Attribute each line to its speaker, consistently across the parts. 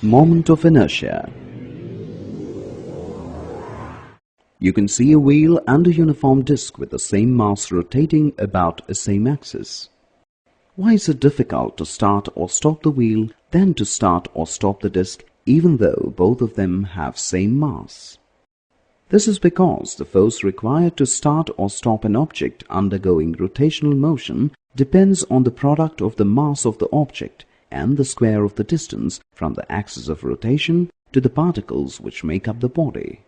Speaker 1: Moment of inertia. You can see a wheel and a uniform disc with the same mass rotating about a same axis. Why is it difficult to start or stop the wheel than to start or stop the disc even though both of them have same mass? This is because the force required to start or stop an object undergoing rotational motion depends on the product of the mass of the object and the square of the distance from the axis of rotation to the particles which make up the body.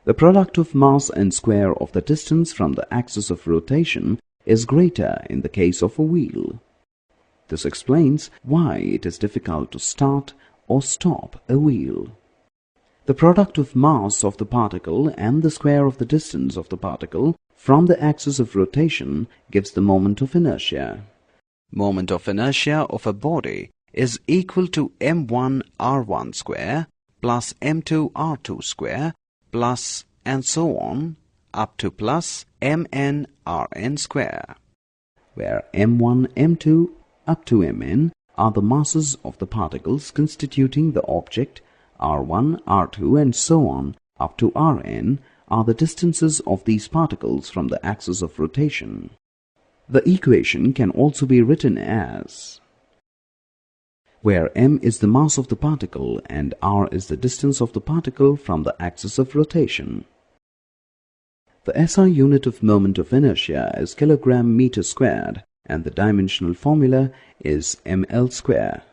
Speaker 1: The product of mass and square of the distance from the axis of rotation is greater in the case of a wheel. This explains why it is difficult to start or stop a wheel. The product of mass of the particle and the square of the distance of the particle from the axis of rotation gives the moment of inertia. Moment of inertia of a body is equal to m1 r1 square plus m2 r2 square plus and so on up to plus mn rn square, where m1, m2 up to mn are the masses of the particles constituting the object, r1, r2 and so on up to rn are the distances of these particles from the axis of rotation. The equation can also be written as, where m is the mass of the particle and r is the distance of the particle from the axis of rotation. The SI unit of moment of inertia is kilogram meter squared and the dimensional formula is ml square.